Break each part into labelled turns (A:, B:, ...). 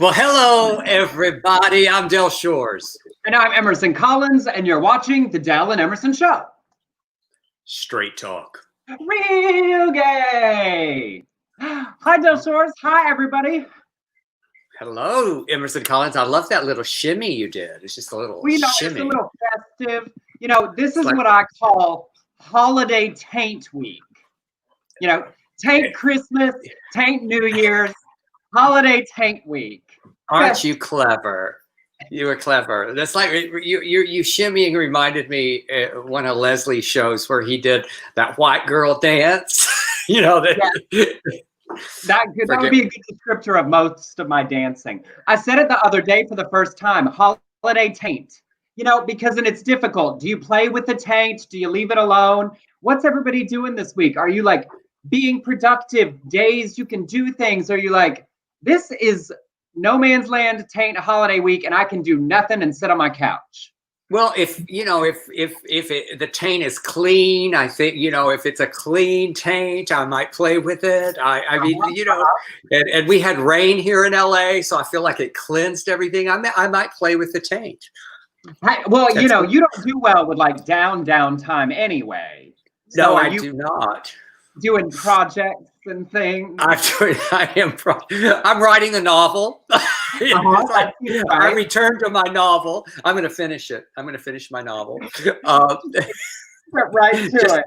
A: Well, hello, everybody. I'm Del Shores.
B: And I'm Emerson Collins, and you're watching The Del and Emerson Show.
A: Straight talk.
B: Real gay. Hi, Del Shores. Hi, everybody.
A: Hello, Emerson Collins. I love that little shimmy you did. It's just a little shimmy.
B: It's a little festive. You know, this is what I call holiday taint week. You know, taint Christmas, taint New Year's, holiday taint week.
A: Aren't you clever? You were clever. That's like you shimmying reminded me one of Leslie's shows where he did that white girl dance. You know that.
B: Yeah. That would be a good descriptor of most of my dancing. I said it the other day for the first time. Holiday taint. You know, because then it's difficult. Do you play with the taint? Do you leave it alone? What's everybody doing this week? Are you like being productive days you can do things? Are you like, this is no man's land taint holiday week and I can do nothing and sit on my couch?
A: Well, if the taint is clean, I think, if it's a clean taint, I might play with it. I mean, and we had rain here in LA, so I feel like it cleansed everything. I might play with the taint.
B: Well, you don't do well with like downtime anyway. So
A: no, I do not.
B: Doing projects and things.
A: I'm writing a novel. I returned to my novel. I'm going to finish it. I'm going to finish my novel.
B: Right to it.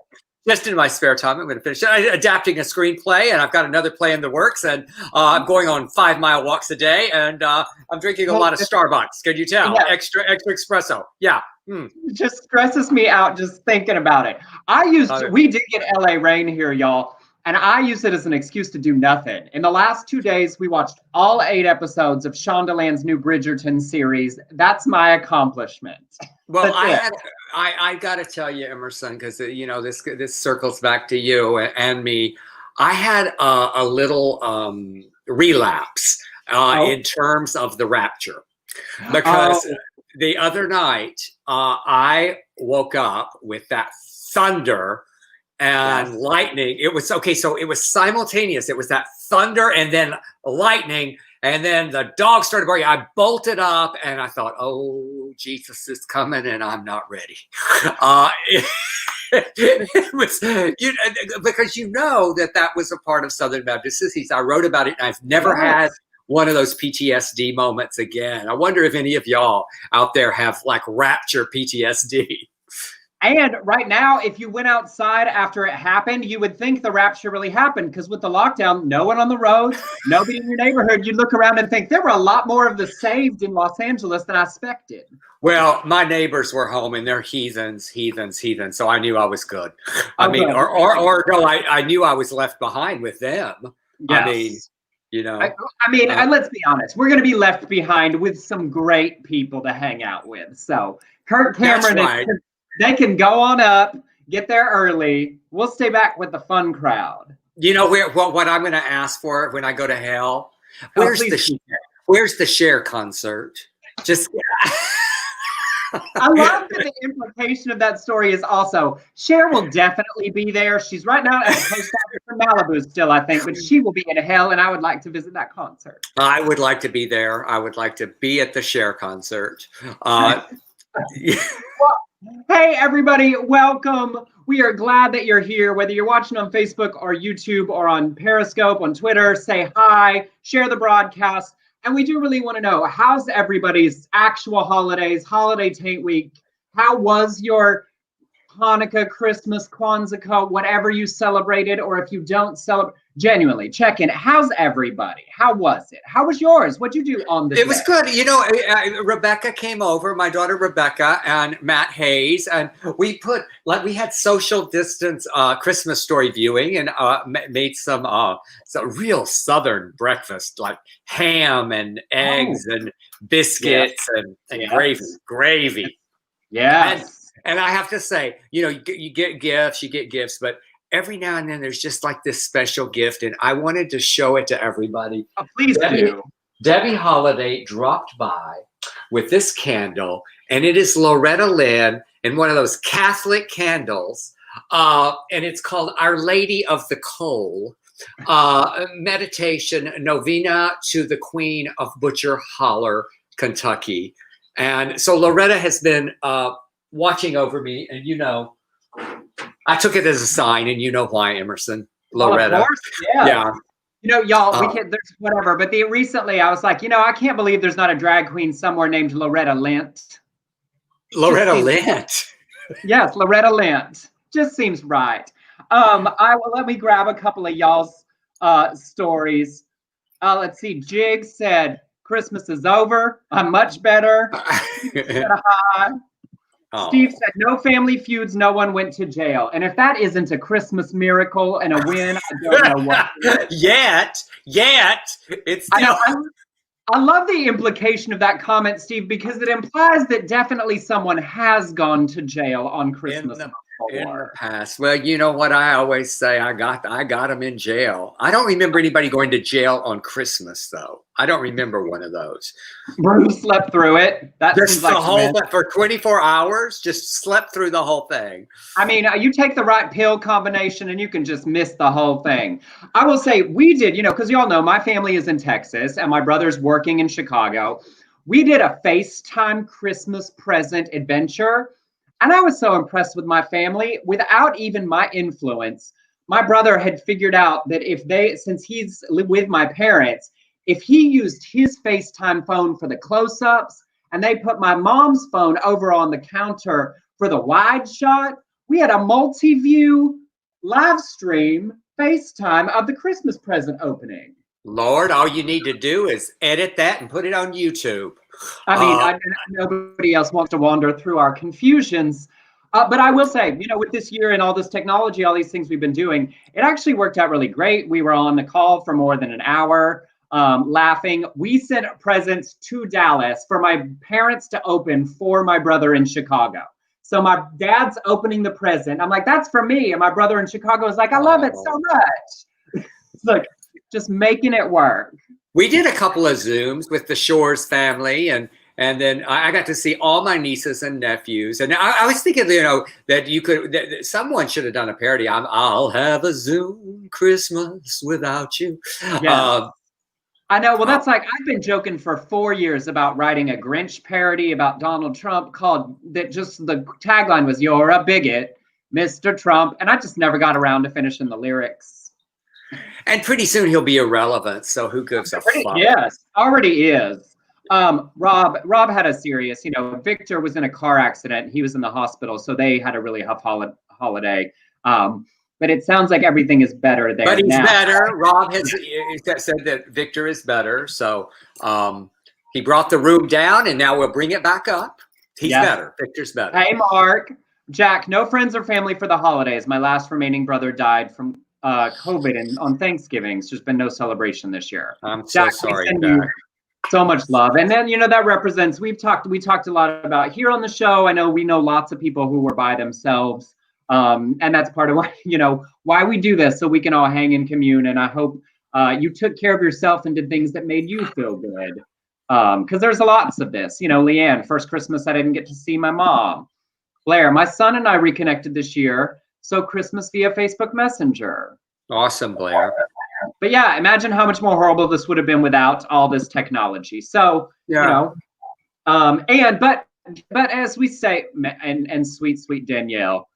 A: Just in my spare time, I'm going to finish it. I'm adapting a screenplay, and I've got another play in the works, and I'm going on 5-mile walks a day, and I'm drinking a lot of Starbucks. Can you tell? Yeah. Extra espresso. Yeah.
B: It just stresses me out just thinking about it. We did get LA rain here, y'all, and I use it as an excuse to do nothing. In the last 2 days, we watched all 8 episodes of Shondaland's new Bridgerton series. That's my accomplishment.
A: Well, I got to tell you, Emerson, because this circles back to you and me. I had a little relapse in terms of the rapture, because the other night I woke up with that thunder and lightning. It was okay. So it was simultaneous. It was that thunder and then lightning. And then the dog started barking. I bolted up and I thought, oh, Jesus is coming and I'm not ready. It was, because that was a part of Southern Baptist Sissies. I wrote about it and I've never had one of those PTSD moments again. I wonder if any of y'all out there have like rapture PTSD.
B: And right now, if you went outside after it happened, you would think the rapture really happened, because with the lockdown, no one on the roads, nobody in your neighborhood, you'd look around and think there were a lot more of the saved in Los Angeles than I expected.
A: Well, my neighbors were home and they're heathens. So I knew I was good. I mean, I knew I was left behind with them.
B: Yes.
A: I mean,
B: let's be honest. We're going to be left behind with some great people to hang out with. So Kirk Cameron, they can go on up, get there early. We'll stay back with the fun crowd.
A: You know what I'm going to ask for when I go to hell? Where's the Cher concert? Just.
B: I love that the implication of that story is also Cher will definitely be there. She's right now at the post office in Malibu still, I think, but she will be in hell, and I would like to visit that concert.
A: I would like to be there. I would like to be at the Cher concert.
B: Hey, everybody, welcome. We are glad that you're here. Whether you're watching on Facebook or YouTube or on Periscope, on Twitter, say hi, share the broadcast. And we do really want to know, how's everybody's actual holidays, holiday taint week? How was your Hanukkah, Christmas, Kwanzaa, whatever you celebrated, or if you don't celebrate, genuinely check in. How's everybody? How was it? How was yours? What'd you do on this?
A: It was good. Rebecca came over, my daughter Rebecca and Matt Hayes, and we had social distance Christmas story viewing and made some real Southern breakfast, like ham and eggs and biscuits and gravy.
B: Yeah.
A: And I have to say, you get gifts, but every now and then there's just like this special gift, and I wanted to show it to everybody.
B: Oh, please do.
A: Debbie Holiday dropped by with this candle, and it is Loretta Lynn in one of those Catholic candles, and it's called Our Lady of the Coal. meditation novena to the Queen of Butcher Holler, Kentucky. And so Loretta has been watching over me, and I took it as a sign, and you know why, Emerson. Loretta.
B: Well, of course, yeah.
A: Yeah.
B: Y'all, we can't, there's whatever, but recently I was like, I can't believe there's not a drag queen somewhere named Loretta Lynch.
A: Loretta Lynch.
B: Yes, Loretta Lynch. Just seems right. Let me grab a couple of y'all's stories. Let's see. Jig said, Christmas is over. I'm much better. Said, hi. Oh. Steve said, no family feuds, no one went to jail. And if that isn't a Christmas miracle and a win, I don't know what. Yet,
A: it's still...
B: I love the implication of that comment, Steve, because it implies that definitely someone has gone to jail on Christmas.
A: In the past. Well, you know what I always say, I got them in jail. I don't remember anybody going to jail on Christmas, though. I don't remember one of those.
B: Bruce slept through it. That
A: just the whole for 24 hours, just slept through the whole thing.
B: I mean, you take the right pill combination and you can just miss the whole thing. I will say we did, because y'all know my family is in Texas and my brother's working in Chicago. We did a FaceTime Christmas present adventure. And I was so impressed with my family. Without even my influence, my brother had figured out that since he's with my parents, if he used his FaceTime phone for the close-ups and they put my mom's phone over on the counter for the wide shot, we had a multi-view live stream FaceTime of the Christmas present opening.
A: Lord, all you need to do is edit that and put it on YouTube.
B: I mean, nobody else wants to wander through our confusions. But I will say, with this year and all this technology, all these things we've been doing, it actually worked out really great. We were on the call for more than an hour, laughing. We sent presents to Dallas for my parents to open for my brother in Chicago. So my dad's opening the present. I'm like, that's for me. And my brother in Chicago is like, I love it so much. It's like, just making it work.
A: We did a couple of Zooms with the Shores family, and then I got to see all my nieces and nephews. And I was thinking, that someone should have done a parody. I'll have a Zoom Christmas without you.
B: Yeah. I know. Well, that's like, I've been joking for 4 years about writing a Grinch parody about Donald Trump the tagline was, "You're a bigot, Mr. Trump." And I just never got around to finishing the lyrics.
A: And pretty soon he'll be irrelevant, so who gives a fuck?
B: Yes, already is. Rob had a serious, Victor was in a car accident. He was in the hospital, so they had a really tough holiday. But it sounds like everything is better there.
A: But he's better. Rob has said that Victor is better, so he brought the room down, and now we'll bring it back up. He's better. Victor's better.
B: Hey, Mark. Jack, no friends or family for the holidays. My last remaining brother died from COVID and on Thanksgiving. It's just been no celebration this year.
A: I'm so sorry, Jack.
B: So much love. And then, that represents, we talked a lot about here on the show. I know we know lots of people who were by themselves. And that's part of why we do this, so we can all hang and commune. And I hope you took care of yourself and did things that made you feel good. Because there's lots of this. Leanne, first Christmas I didn't get to see my mom. Blair, my son and I reconnected this year. So Christmas via Facebook Messenger.
A: Awesome, Blair.
B: But yeah, imagine how much more horrible this would have been without all this technology. So, but as we say, and sweet Danielle,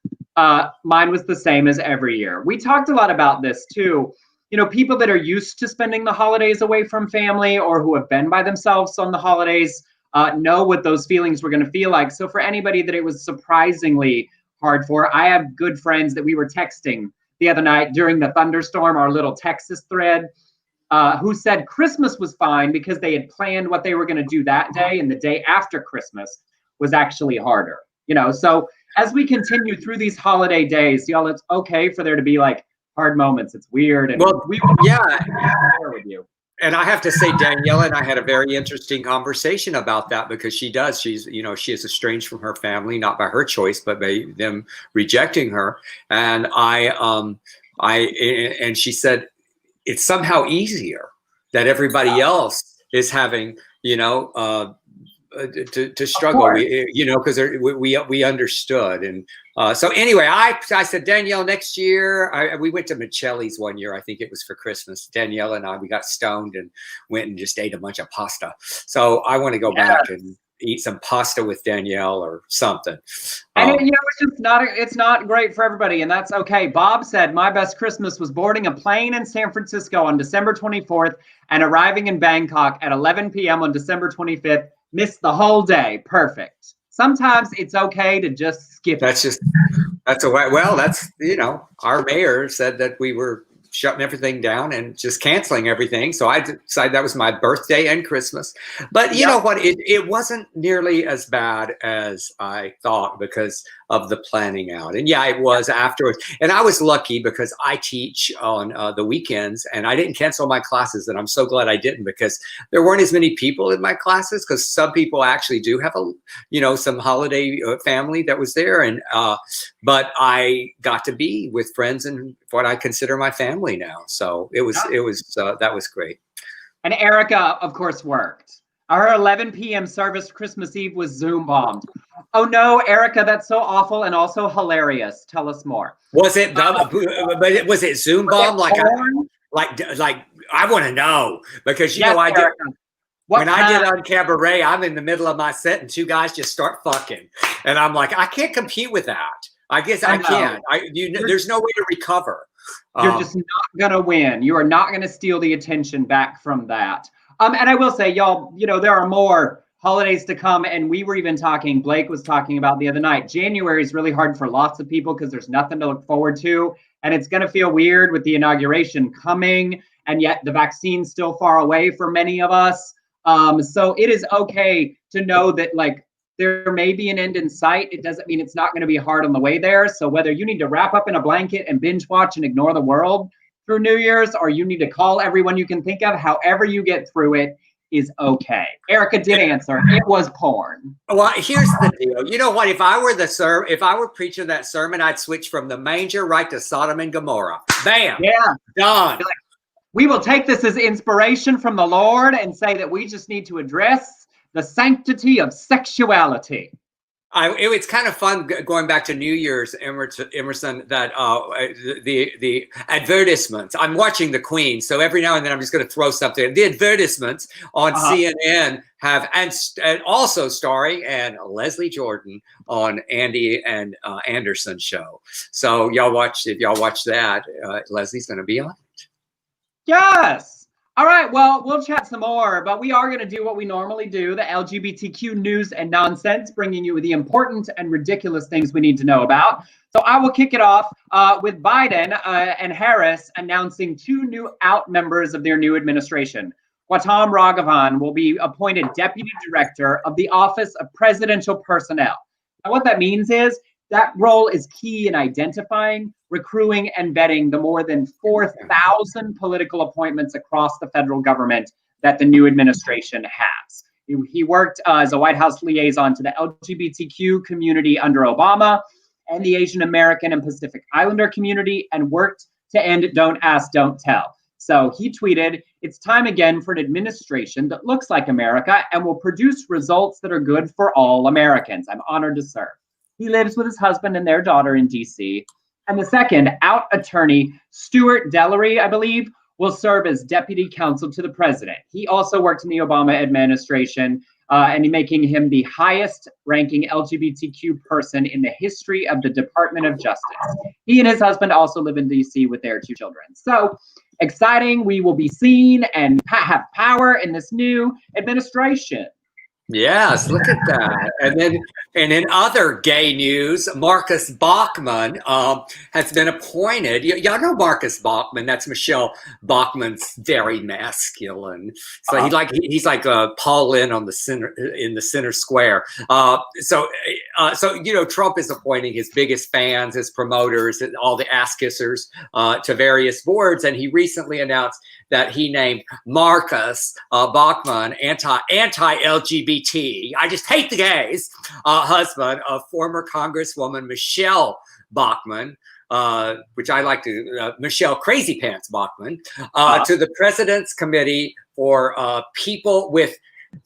B: mine was the same as every year. We talked a lot about this too. People that are used to spending the holidays away from family or who have been by themselves on the holidays know what those feelings were going to feel like. So for anybody that it was surprisingly hard for, I have good friends that we were texting the other night during the thunderstorm, our little Texas thread, who said Christmas was fine because they had planned what they were going to do that day, and the day after Christmas was actually harder. So as we continue through these holiday days, y'all, it's okay for there to be like hard moments. It's weird, and we will share with you.
A: And I have to say, Danielle and I had a very interesting conversation about that, because she is estranged from her family, not by her choice, but by them rejecting her. And and she said, it's somehow easier that everybody else is having, to struggle, because we understood. And so anyway, I said, Danielle, next year, we went to Michelli's one year. I think it was for Christmas. Danielle and we got stoned and went and just ate a bunch of pasta. So I want to go back and eat some pasta with Danielle or something.
B: And it's just it's not great for everybody, and that's okay. Bob said, my best Christmas was boarding a plane in San Francisco on December 24th and arriving in Bangkok at 11 p.m. on December 25th. Missed the whole day. Perfect. Sometimes it's okay to just skip.
A: That's a way. Well, our mayor said that we were shutting everything down and just canceling everything. So I decided that was my birthday and Christmas. But you know what? It wasn't nearly as bad as I thought because of the planning out. And yeah, it was afterwards. And I was lucky because I teach on the weekends and I didn't cancel my classes. And I'm so glad I didn't, because there weren't as many people in my classes, because some people actually do have some holiday family that was there. And but I got to be with friends and what I consider my family now. So it was that was great.
B: And Erica, of course, worked. Our 11 p.m. service Christmas Eve was Zoom bombed. Oh no, Erica, that's so awful and also hilarious. Tell us more.
A: Was it? But was it Zoom bomb? Like I want to know, because I did. When I did on Cabaret, I'm in the middle of my set and two guys just start fucking, and I'm like, I can't compete with that. I guess I can't. There's no way to recover.
B: You're just not gonna win. You are not gonna steal the attention back from that. And I will say, y'all, there are more holidays to come. And we were even talking, Blake was talking about the other night, January is really hard for lots of people because there's nothing to look forward to. And it's going to feel weird with the inauguration coming. And yet the vaccine's still far away for many of us. So it is okay to know that there may be an end in sight. It doesn't mean it's not going to be hard on the way there. So whether you need to wrap up in a blanket and binge watch and ignore the world through New Year's, or you need to call everyone you can think of, however you get through it is okay. Erica did answer. It was porn.
A: Well, here's the deal. You know what? If I were preaching that sermon, I'd switch from the manger right to Sodom and Gomorrah. Bam.
B: Yeah.
A: Done.
B: We will take this as inspiration from the Lord and say that we just need to address the sanctity of sexuality.
A: It's kind of fun going back to New Year's, Emerson, that the advertisements. I'm watching the Queen, so every now and then I'm just going to throw something. The advertisements on CNN have, and also starring and Leslie Jordan on Andy and Anderson show. So if y'all watch that, Leslie's going to be on it.
B: Yes. All right, well, we'll chat some more, but we are going to do what we normally do, the LGBTQ News and Nonsense, bringing you the important and ridiculous things we need to know about. So I will kick it off with Biden and Harris announcing two new out members of their new administration. Gautam Raghavan will be appointed Deputy Director of the Office of Presidential Personnel. Now, what that means is that role is key in identifying, recruiting, and vetting the more than 4,000 political appointments across the federal government that the new administration has. He worked as a White House liaison to the LGBTQ community under Obama and the Asian American and Pacific Islander community, and worked to end Don't Ask, Don't Tell. So he tweeted, "It's time again for an administration that looks like America and will produce results that are good for all Americans. I'm honored to serve." He lives with his husband and their daughter in DC. And the second, out attorney Stuart Dellery, I believe, will serve as deputy counsel to the president. He also worked in the Obama administration, and making him the highest ranking LGBTQ person in the history of the Department of Justice. He and his husband also live in DC with their two children. So exciting. We will be seen and have power in this new administration.
A: Yes, look at that. And in other gay news, Marcus Bachmann has been appointed. Y'all know Marcus Bachmann. That's Michelle Bachmann's very masculine. So he's like Paul Lynn on the center in the center square. So Trump is appointing his biggest fans, his promoters, all the ass kissers to various boards, and he recently announced that he named Marcus Bachmann anti-LGBT. I just hate the gays. Husband of former Congresswoman Michelle Bachmann, which I like to Michelle Crazy Pants Bachmann, to the President's Committee for People with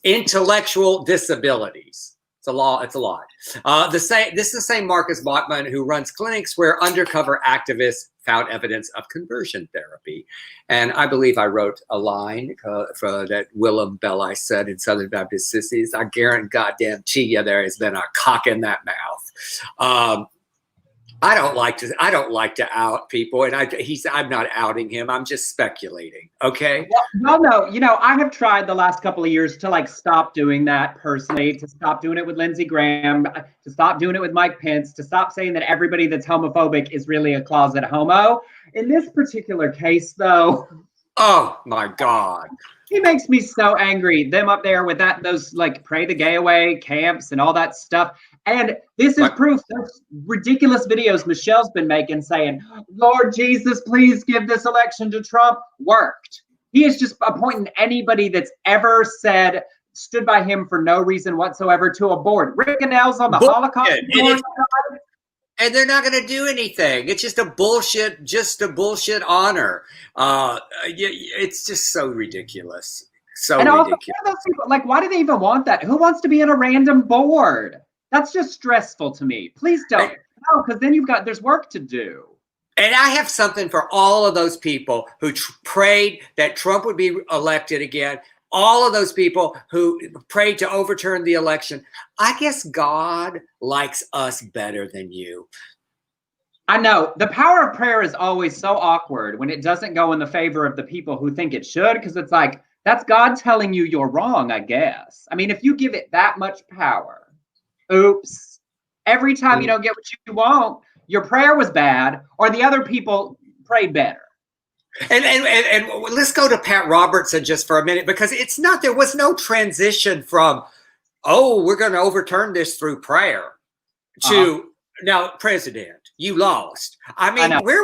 A: intellectual disabilities. It's a law. It's a lot. This is the same Marcus Bachmann who runs clinics where undercover activists found evidence of conversion therapy. And I believe I wrote a line for that Willem Belli said in Southern Baptist Sissies, I guarantee you there has been a cock in that mouth. I don't like to out people, and I'm not outing him. I'm just speculating. Okay.
B: Well, no, I have tried the last couple of years to like stop doing that personally, to stop doing it with Lindsey Graham, to stop doing it with Mike Pence, to stop saying that everybody that's homophobic is really a closet homo. In this particular case, though,
A: oh my God.
B: He makes me so angry. Them up there with those like pray the gay away camps and all that stuff. And this is proof. Those ridiculous videos Michelle's been making saying, Lord Jesus, please give this election to Trump, worked. He is just appointing anybody that's ever stood by him for no reason whatsoever to a board. Rick Annell's on the Holocaust board.
A: And they're not going to do anything. It's just a bullshit honor. It's just so ridiculous. So and ridiculous. Also,
B: those people, like, why do they even want that? Who wants to be in a random board? That's just stressful to me. Please don't. No, because then there's work to do.
A: And I have something for all of those people who prayed that Trump would be elected again. All of those people who prayed to overturn the election. I guess God likes us better than you.
B: I know. The power of prayer is always so awkward when it doesn't go in the favor of the people who think it should, because it's like, that's God telling you you're wrong, I guess. I mean, if you give it that much power, oops. Every time you don't get what you want, your prayer was bad, or the other people prayed better.
A: And let's go to Pat Robertson just for a minute, because there was no transition from, oh, we're going to overturn this through prayer to now, President, you lost. I mean, where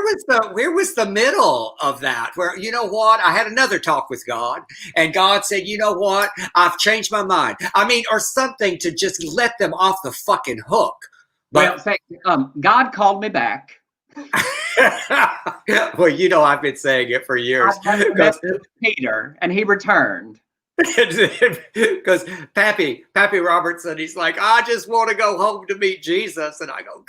A: was the middle of that? Where, you know what? I had another talk with God, and God said, you know what? I've changed my mind. I mean, or something to just let them off the fucking hook. But
B: God called me back.
A: Well, I've been saying it for years.
B: Peter, and he returned.
A: Because Pappy Robertson, he's like, I just want to go home to meet Jesus, and I go,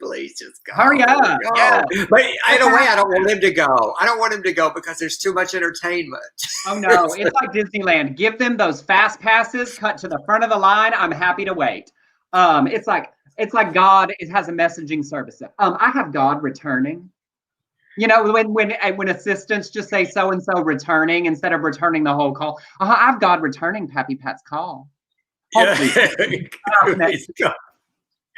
A: please, just go.
B: Hurry up!
A: Go. Yeah. But in a way, I don't want him to go. I don't want him to go because there's too much entertainment.
B: Oh no, it's like Disneyland. Give them those fast passes. Cut to the front of the line. I'm happy to wait. It's like God has a messaging service. I have God returning. When assistants just say so and so returning instead of returning the whole call. I've God returning Pappy Pat's call. Hopefully.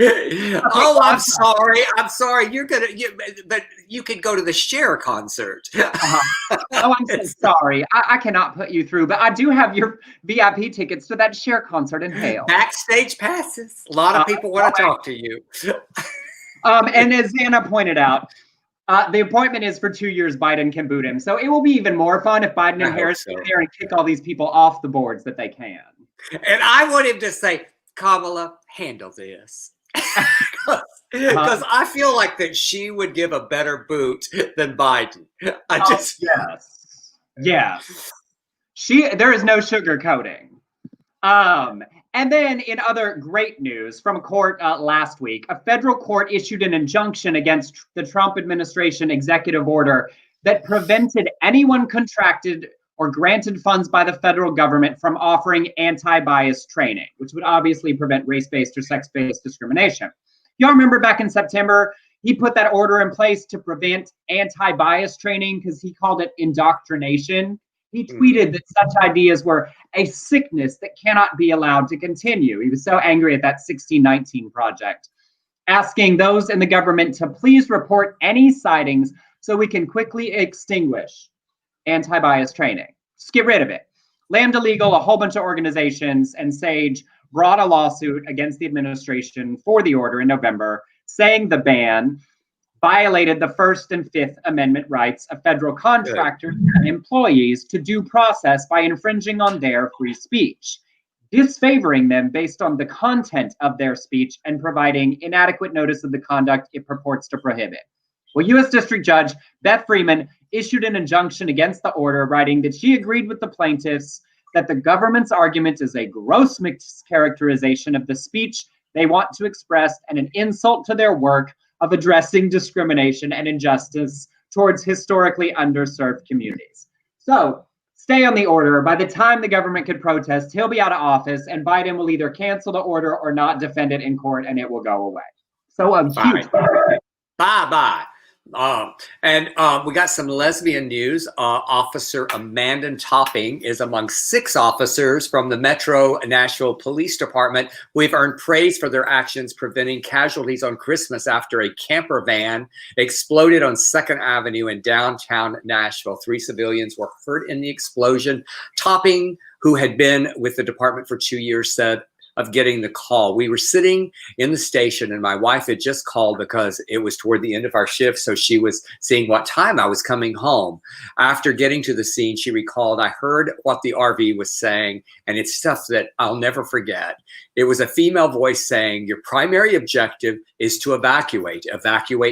A: Oh, I'm sorry. But you could go to the Cher concert.
B: Oh, I'm so sorry. I cannot put you through, but I do have your VIP tickets to that Cher concert in hell.
A: Backstage passes. A lot of people want to talk to you.
B: And as Xana pointed out, the appointment is for 2 years. Biden can boot him. So it will be even more fun if Biden and Harris get there and kick all these people off the boards that they can.
A: And I want him to say, Kamala, handle this. Because I feel like that she would give a better boot than Biden.
B: Yes. There is no sugarcoating. And then in other great news from a court last week, a federal court issued an injunction against the Trump administration executive order that prevented anyone contracted or granted funds by the federal government from offering anti-bias training, which would obviously prevent race-based or sex-based discrimination. Y'all remember back in September, he put that order in place to prevent anti-bias training because he called it indoctrination. He tweeted that such ideas were a sickness that cannot be allowed to continue. He was so angry at that 1619 project, asking those in the government to please report any sightings so we can quickly extinguish anti-bias training. Just get rid of it. Lambda Legal, a whole bunch of organizations, and SAGE brought a lawsuit against the administration for the order in November, saying the ban violated the First and Fifth Amendment rights of federal contractors and employees to due process by infringing on their free speech, disfavoring them based on the content of their speech and providing inadequate notice of the conduct it purports to prohibit. Well, U.S. District Judge Beth Freeman issued an injunction against the order, writing that she agreed with the plaintiffs that the government's argument is a gross mischaracterization of the speech they want to express and an insult to their work of addressing discrimination and injustice towards historically underserved communities. So stay on the order. By the time the government could protest, he'll be out of office, and Biden will either cancel the order or not defend it in court, and it will go away. So huge.
A: Bye. And we got some lesbian news. Officer Amanda Topping is among 6 officers from the Metro Nashville Police Department who have earned praise for their actions preventing casualties on Christmas after a camper van exploded on 2nd Avenue in downtown Nashville. 3 civilians were hurt in the explosion. Topping, who had been with the department for 2 years, said of getting the call. We were sitting in the station and my wife had just called because it was toward the end of our shift. So she was seeing what time I was coming home. After getting to the scene, she recalled, I heard what the RV was saying, and it's stuff that I'll never forget. It was a female voice saying, your primary objective is to evacuate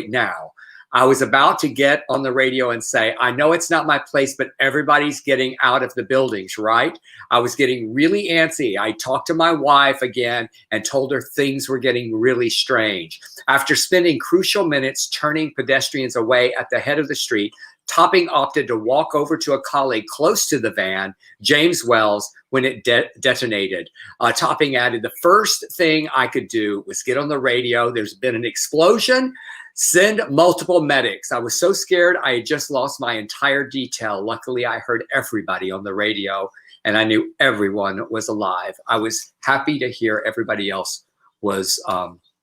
A: now. I was about to get on the radio and say, I know it's not my place, but everybody's getting out of the buildings, right? I was getting really antsy. I talked to my wife again and told her things were getting really strange. After spending crucial minutes turning pedestrians away at the head of the street, Topping opted to walk over to a colleague close to the van, James Wells, when it detonated. Topping added, the first thing I could do was get on the radio. There's been an explosion. Send multiple medics. I was so scared I had just lost my entire detail. Luckily, I heard everybody on the radio and I knew everyone was alive. I was happy to hear everybody else was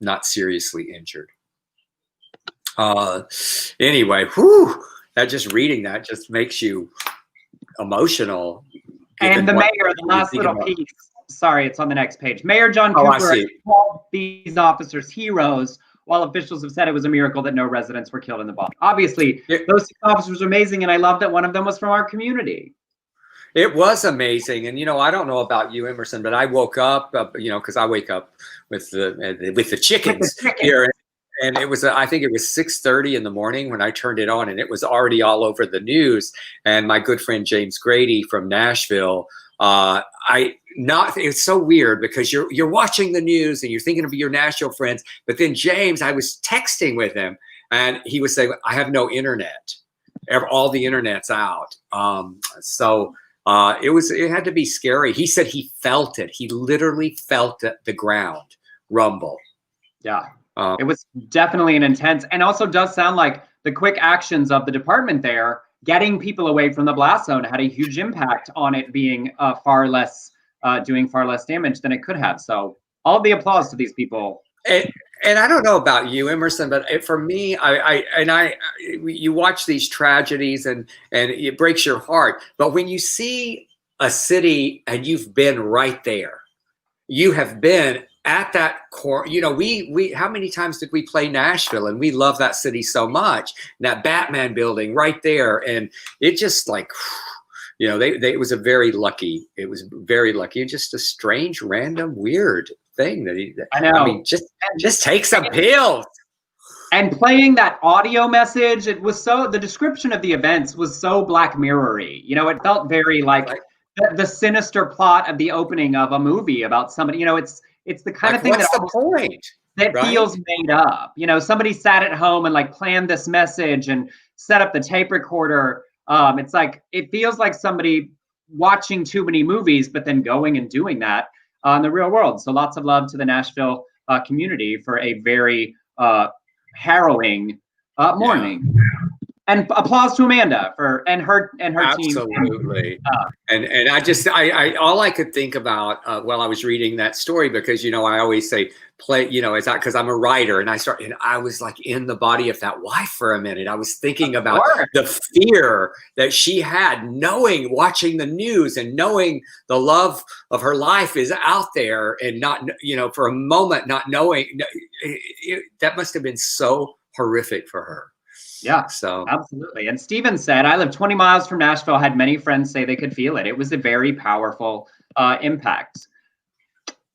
A: not seriously injured. Anyway, just reading that just makes you emotional.
B: And the mayor, the last little piece. Sorry, it's on the next page. Mayor John Cooper called these officers heroes, while officials have said it was a miracle that no residents were killed in the bomb. Obviously, those 6 officers were amazing, and I love that one of them was from our community.
A: It was amazing. And, I don't know about you, Emerson, but I woke up, because I wake up with the chickens here. And it was, I think it was 6:30 in the morning when I turned it on, and it was already all over the news. And my good friend James Grady from Nashville, it's so weird because you're watching the news and you're thinking of your Nashville friends, but then James, I was texting with him and he was saying, I have no internet. All the internet's out. It had to be scary. He said he felt it. He literally felt the ground rumble.
B: Yeah. It was definitely an intense, and also does sound like the quick actions of the department there, getting people away from the blast zone, had a huge impact on it being doing far less damage than it could have. So all the applause to these people.
A: And I don't know about you, Emerson, but for me, you watch these tragedies and it breaks your heart. But when you see a city and you've been right there, you have been at that core. We how many times did we play Nashville, and we love that city so much. And that Batman building right there, and it just like, it was very lucky. It was very lucky, and just a strange, random, weird thing that
B: I know.
A: I mean, just take some pills.
B: And playing that audio message, it was the description of the events was so Black Mirror-y. It felt very like the sinister plot of the opening of a movie about somebody. It's the kind of thing that feels made up. Somebody sat at home and planned this message and set up the tape recorder. It's like, it feels like somebody watching too many movies, but then going and doing that in the real world. So lots of love to the Nashville community for a very harrowing morning. Yeah. And applause to Amanda and her team.
A: Absolutely. And I all I could think about while I was reading that story, because I always say because I'm a writer, and I was like in the body of that wife for a minute. I was thinking about the fear that she had, watching the news and knowing the love of her life is out there, and not for a moment not knowing. That must have been so horrific for her.
B: Yeah, so absolutely. And Steven said, I live 20 miles from Nashville, had many friends say they could feel it. It was a very powerful impact.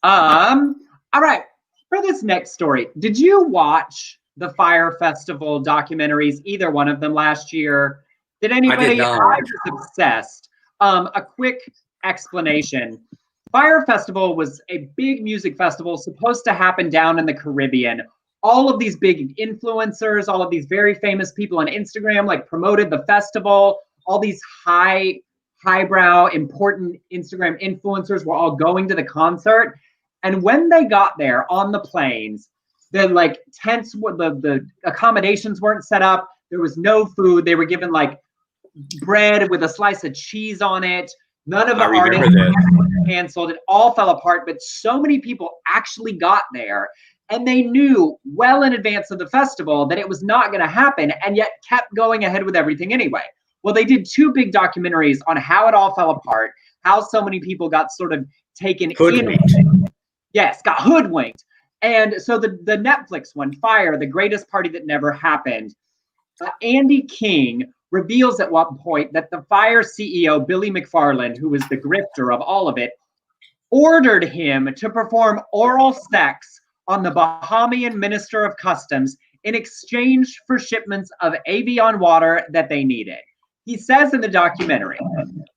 B: All right, for this next story, did you watch the Fyre Festival documentaries, either one of them last year? Did anybody?
A: I did not.
B: I was obsessed. A quick explanation. Fyre Festival was a big music festival supposed to happen down in the Caribbean. All of these big influencers, all of these very famous people on Instagram like promoted the festival. All these highbrow, important Instagram influencers were all going to the concert. And when they got there on the planes, the like tents, the accommodations weren't set up. There was no food. They were given like bread with a slice of cheese on it. None of the artists were canceled. It all fell apart, but so many people actually got there, and they knew well in advance of the festival that it was not going to happen, and yet kept going ahead with everything anyway. Well, they did 2 big documentaries on how it all fell apart, how so many people got sort of taken in. Yes, got hoodwinked. And so the Netflix one, Fyre, the greatest party that never happened, Andy King reveals at one point that the Fyre CEO, Billy McFarland, who was the grifter of all of it, ordered him to perform oral sex on the Bahamian Minister of Customs in exchange for shipments of Evian water that they needed. He says in the documentary,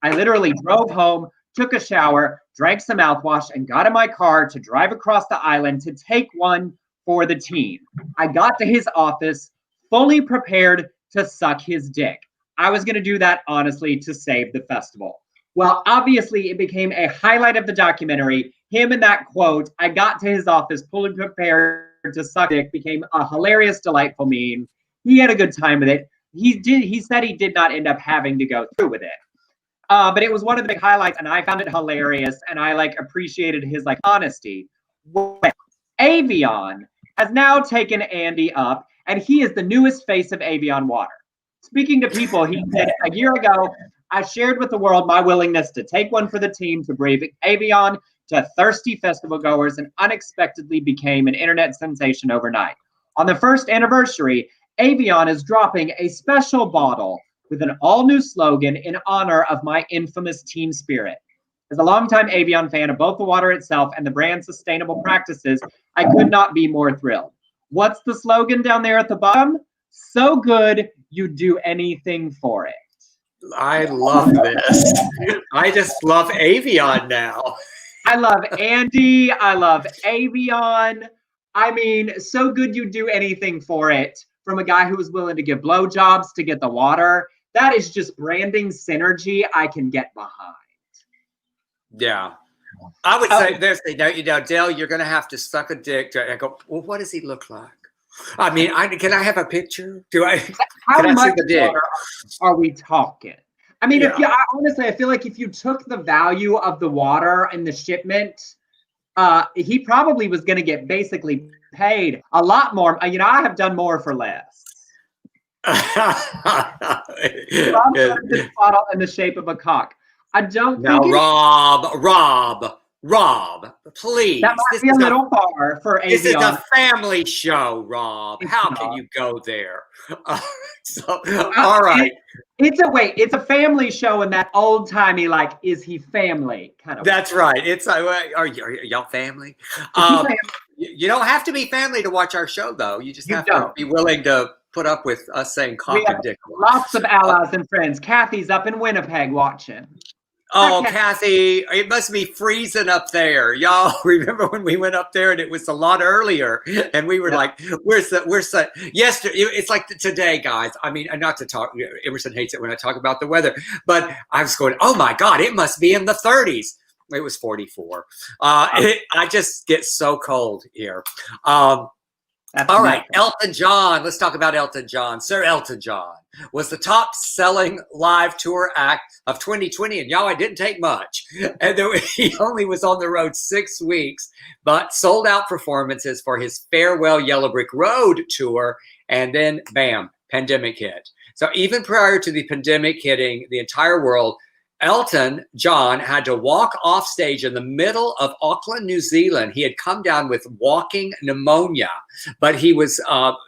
B: I literally drove home, took a shower, drank some mouthwash, and got in my car to drive across the island to take one for the team. I got to his office fully prepared to suck his dick. I was going to do that, honestly, to save the festival. Well, obviously, it became a highlight of the documentary. Him and that quote, I got to his office fully prepared to suck dick, became a hilarious, delightful meme. He had a good time with it. He said he did not end up having to go through with it. But it was one of the big highlights, and I found it hilarious, and I like appreciated his like honesty. Well, Evian has now taken Andy up, and he is the newest face of Evian water. Speaking to people, he said, a year ago, I shared with the world my willingness to take one for the team to bring Evian to thirsty festival goers, and unexpectedly became an internet sensation overnight. On the first anniversary, Evian is dropping a special bottle with an all-new slogan in honor of my infamous team spirit. As a longtime Evian fan of both the water itself and the brand's sustainable practices, I could not be more thrilled. What's the slogan down there at the bottom? So good, you'd do anything for it.
A: I love this. I just love Evian now.
B: I love Andy. I love Evian. I mean, so good you'd do anything for it. From a guy who was willing to give blowjobs to get the water. That is just branding synergy I can get behind.
A: Yeah. I would say there's, Dale, you're going to have to suck a dick. I go, well, what does he look like? I mean, can I have a picture?
B: How much water are we talking? I mean, honestly, I feel like if you took the value of the water and the shipment, he probably was going to get basically paid a lot more. I have done more for less. This bottle in the shape of a cock. I don't
A: now, think Rob, please.
B: That might be a little far for Evian.
A: This is a family show, Rob. How can you go there? All right.
B: It's a family show in that old timey, like, is he family kind of.
A: That's right. It's are y'all family? You don't have to be family to watch our show, though. You just have to be willing to put up with us saying cock and dick.
B: Lots of allies and friends. Kathy's up in Winnipeg watching.
A: Oh, Kathy, it must be freezing up there. Y'all remember when we went up there and it was a lot earlier and we were like, where's the, yesterday, it's like today, guys. I mean, not to talk, Emerson hates it when I talk about the weather, but I was going, oh my God, it must be in the 30s. It was 44. I just get so cold here. All right, Elton John. Let's talk about Elton John. Sir Elton John was the top-selling live tour act of 2020, and y'all, it didn't take much. And he only was on the road 6 weeks, but sold out performances for his Farewell Yellow Brick Road tour, and then, bam, pandemic hit. So even prior to the pandemic hitting the entire world, Elton John had to walk off stage in the middle of Auckland, New Zealand. He had come down with walking pneumonia, but he was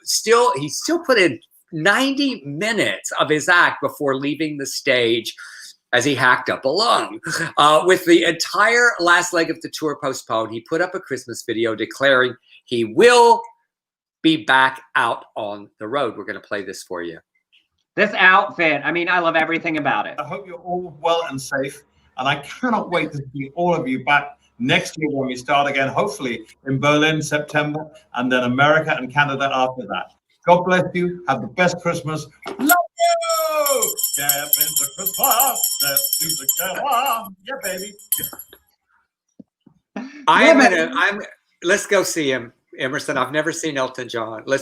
A: still put in 90 minutes of his act before leaving the stage as he hacked up a lung. With the entire last leg of the tour postponed, he put up a Christmas video declaring he will be back out on the road. We're going to play this for you.
B: This outfit, I mean, I love everything about it.
C: I hope you're all well and safe. And I cannot wait to see all of you back next year when we start again, hopefully in Berlin, September, and then America and Canada after that. God bless you. Have the best Christmas. Love you! Step into Christmas. Let's do together. Yeah, baby.
A: Let's go see him, Emerson. I've never seen Elton John.
B: I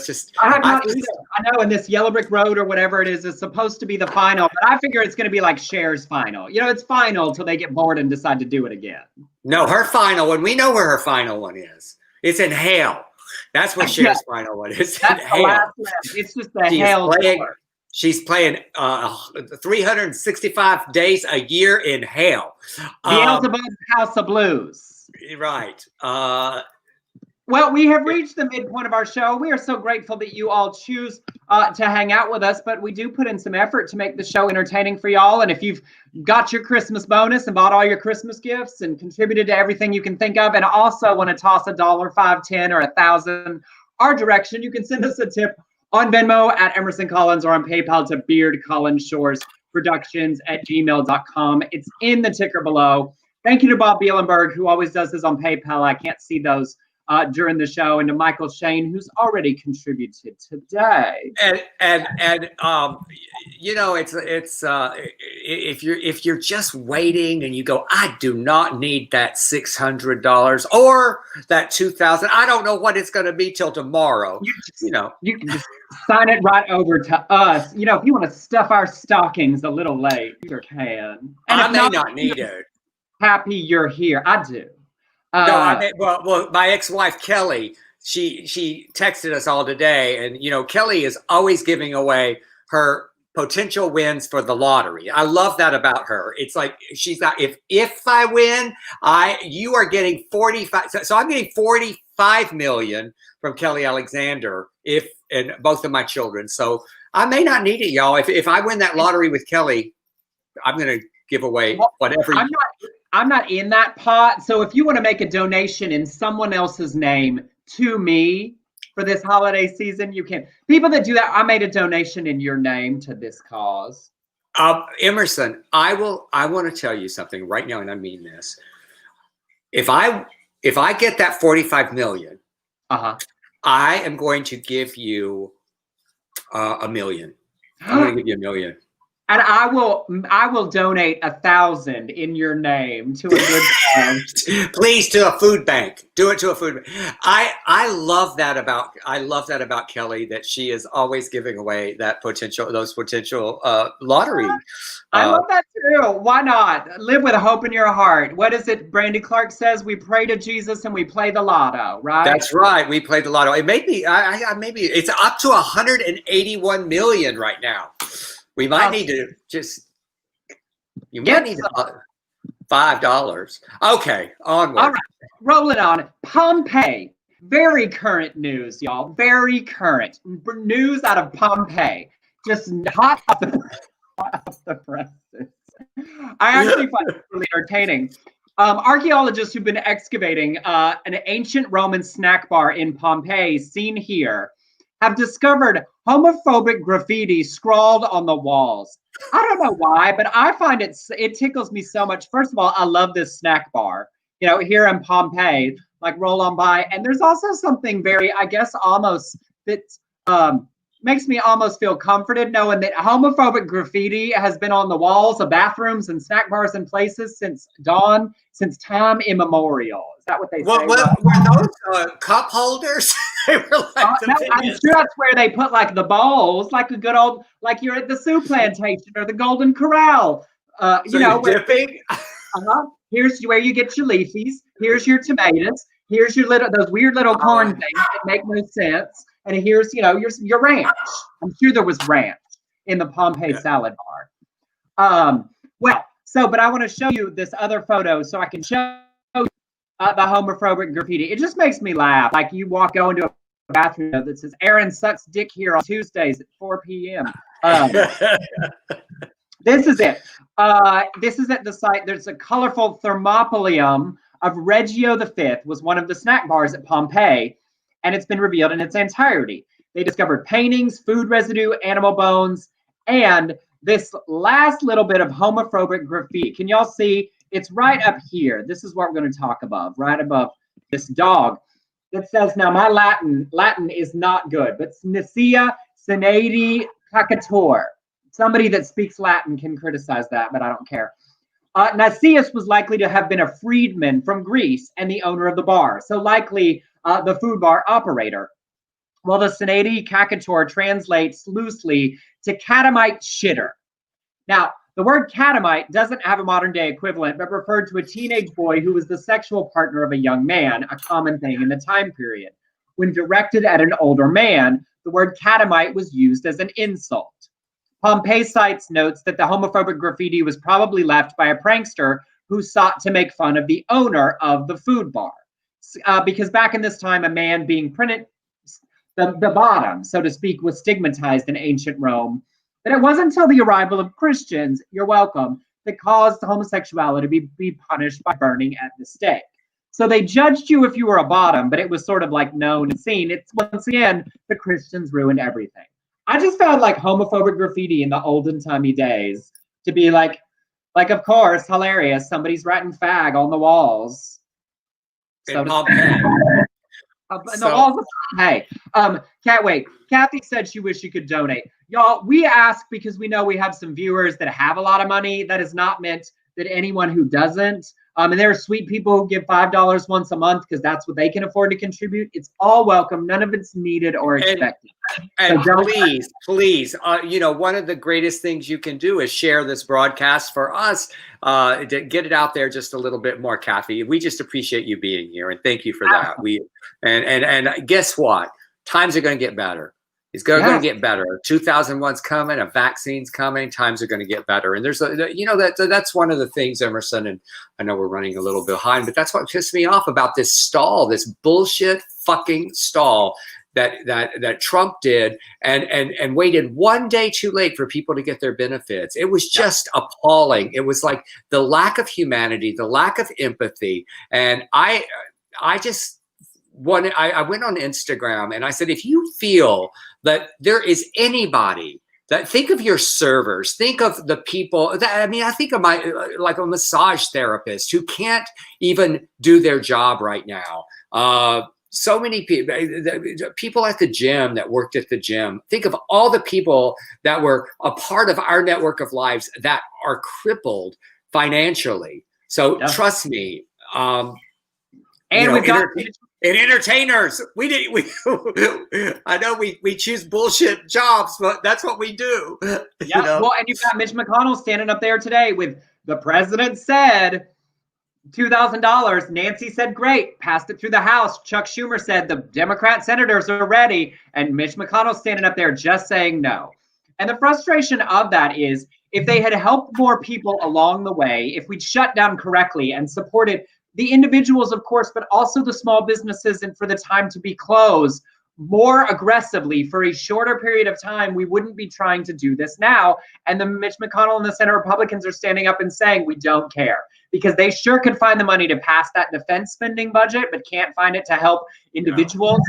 B: have not either. I know, in this Yellow Brick Road or whatever it is supposed to be the final, but I figure it's going to be like Cher's final. You know, it's final until they get bored and decide to do it again.
A: No, her final one. We know where her final one is. It's in hell. That's what Cher's final one is.
B: That's the last one. It's just the hell.
A: She's playing 365 days a year in hell.
B: Beelzebub's House of Blues.
A: Right.
B: Well, we have reached the midpoint of our show. We are so grateful that you all choose to hang out with us, but we do put in some effort to make the show entertaining for y'all. And if you've got your Christmas bonus and bought all your Christmas gifts and contributed to everything you can think of, and also want to toss $1, $5, $10, or $1,000 our direction, you can send us a tip on Venmo at Emerson Collins or on PayPal to beardcollinsshores.productions@gmail.com. It's in the ticker below. Thank you to Bob Bielenberg, who always does this on PayPal. I can't see those during the show, and to Michael Shane, who's already contributed today.
A: And you know, it's if you're just waiting and you go, I do not need that $600 or that $2,000. I don't know what it's going to be till tomorrow.
B: You can just sign it right over to us. You know, if you want to stuff our stockings a little late, you can. And
A: I may not need it.
B: Happy you're here. I do.
A: Well, my ex-wife Kelly, she texted us all today, and you know, Kelly is always giving away her potential wins for the lottery. I love that about her. It's like she's not, if I win, you are getting 45. So I'm getting 45 million from Kelly Alexander and both of my children. So I may not need it, y'all. If I win that lottery with Kelly, I'm gonna give away whatever.
B: I'm not in that pot. So if you want to make a donation in someone else's name to me for this holiday season, you can. People that do that, I made a donation in your name to this cause.
A: Emerson, I want to tell you something right now, and I mean this. If I get that 45 million, I am going to give you $1 million. I'm going to give you $1 million.
B: And I will donate 1,000 in your name to a good cause.
A: Please, to a food bank. Do it to a food bank. I love that about Kelly, that she is always giving away those potential lottery.
B: I love that too. Why not? Live with hope in your heart. What is it? Brandy Clark says we pray to Jesus and we play the lotto, right?
A: That's right. We play the lotto. It may be. Maybe it's up to 181 million right now. We might need to you might need $5. Okay, onward. All right,
B: rolling on. Pompeii. Very current news, y'all. Very current. News out of Pompeii. Just hot off the presses. I actually find it really entertaining. Archaeologists who've been excavating an ancient Roman snack bar in Pompeii, seen here, have discovered homophobic graffiti scrawled on the walls. I don't know why, but I find it tickles me so much. First of all, I love this snack bar, you know, here in Pompeii, like roll on by. And there's also something very, I guess, almost that makes me almost feel comforted knowing that homophobic graffiti has been on the walls of bathrooms and snack bars and places since time immemorial. Is that what they say?
A: Were those cup holders? They were like
B: I'm sure that's where they put like the bowls, like a good old, like you're at the Sioux Plantation or the Golden Corral. You know,
A: dipping.
B: Here's where you get your leafies. Here's your tomatoes. Here's your those weird little corn things that make no sense. And here's, you know, your ranch. I'm sure there was ranch in the Pompeii salad bar. But I want to show you this other photo so I can show you the homophobic graffiti. It just makes me laugh. Like you go into a bathroom that says Aaron sucks dick here on Tuesdays at 4 p.m. This is it. This is at the site. There's a colorful thermopolium of Reggio V, was one of the snack bars at Pompeii, and it's been revealed in its entirety. They discovered paintings, food residue, animal bones, and this last little bit of homophobic graffiti. Can y'all see? It's right up here. This is what we're going to talk about, right above this dog. It says, now my Latin is not good, but Nicia Senadi Cacator. Somebody that speaks Latin can criticize that, but I don't care. Nicias was likely to have been a freedman from Greece and the owner of the bar, so likely the food bar operator. Well, the Senadi Cacator translates loosely to catamite shitter. Now, the word catamite doesn't have a modern day equivalent, but referred to a teenage boy who was the sexual partner of a young man, a common thing in the time period. When directed at an older man, the word catamite was used as an insult. Pompeii cites notes that the homophobic graffiti was probably left by a prankster who sought to make fun of the owner of the food bar. Because back in this time, a man being printed, the bottom, so to speak, was stigmatized in ancient Rome. But it wasn't until the arrival of Christians, you're welcome, that caused homosexuality to be punished by burning at the stake. So they judged you if you were a bottom, but it was sort of like known and seen. It's once again, the Christians ruined everything. I just found like homophobic graffiti in the olden timey days to be like of course, hilarious. Somebody's writing fag on the walls. So hey, can't wait. Kathy said she wished she could donate. Y'all, we ask because we know we have some viewers that have a lot of money. That is not meant that anyone who doesn't. And there are sweet people who give $5 once a month because that's what they can afford to contribute. It's all welcome. None of it's needed or expected.
A: And so please, you know, one of the greatest things you can do is share this broadcast for us to get it out there just a little bit more, Kathy. We just appreciate you being here, and thank you for that. And guess what? Times are going to get better. It's going to get better. 2001's coming, a vaccine's coming, times are going to get better. And there's that's one of the things, Emerson, and I know we're running a little behind, but that's what pissed me off about this stall, this bullshit fucking stall that Trump did and waited one day too late for people to get their benefits. It was just appalling. It was like the lack of humanity, the lack of empathy. And I went on Instagram and I said, if you feel that there is anybody that, think of your servers, think of the people that, I mean, I think of like a massage therapist who can't even do their job right now. So many people at the gym that worked at the gym. Think of all the people that were a part of our network of lives that are crippled financially. So trust me. And we've got and entertainers. I know we choose bullshit jobs, but that's what we do.
B: Yeah. You know? Well, and you've got Mitch McConnell standing up there today with the president said $2,000. Nancy said, great, passed it through the House. Chuck Schumer said the Democrat senators are ready. And Mitch McConnell standing up there just saying no. And the frustration of that is if they had helped more people along the way, if we'd shut down correctly and supported the individuals, of course, but also the small businesses and for the time to be closed more aggressively for a shorter period of time, we wouldn't be trying to do this now. And the Mitch McConnell and the Senate Republicans are standing up and saying, we don't care, because they sure could find the money to pass that defense spending budget, but can't find it to help individuals